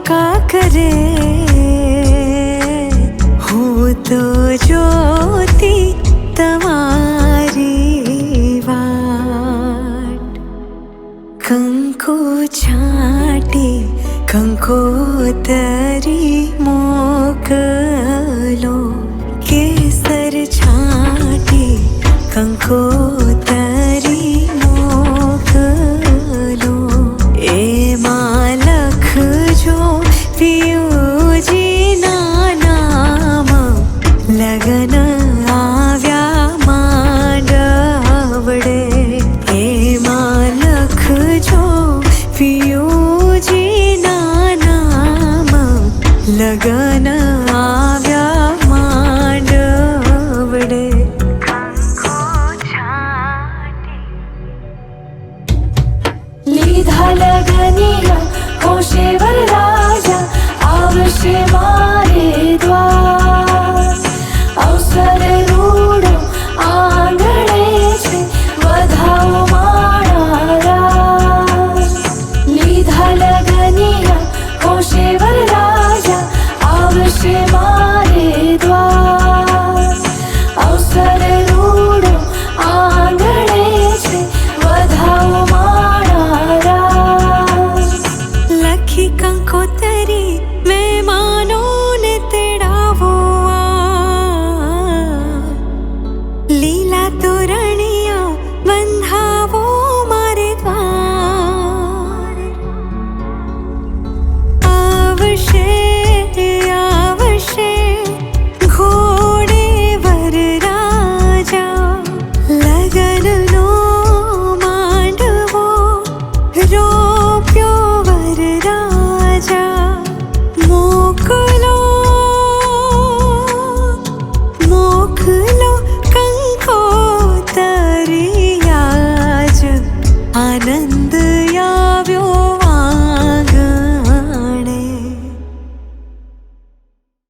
કા કરે હું તો જોતી તમારી વાટ. કંકુ છાંટી કંકોતરી મોકલો, કેસર છાંટી કંકોતરી મોકલો. એમાં લખજો પિયુજીના નામ, લગન આવ્યા માંડવડે. એમાં લખજો પિયુજીના નામ, લગન આવ્યા માંડવડે. લીધા લગનિયા હોશે વરરાજા, આવશે મારે દ્વાર. અવસર રૂડો આંગણે છે, વધાવો મારા રાજ. લીધા લગનિયા હોશે વરરાજા, આવશે મારે દ્વાર. અવસર રૂડો આંગણે છે, વધાવો મારા રાજ. લખી કંકોતરી મહેમાનોને તેડાવો, લીલા તોરણિયા બંધાવો મારે દ્વાર. આવશે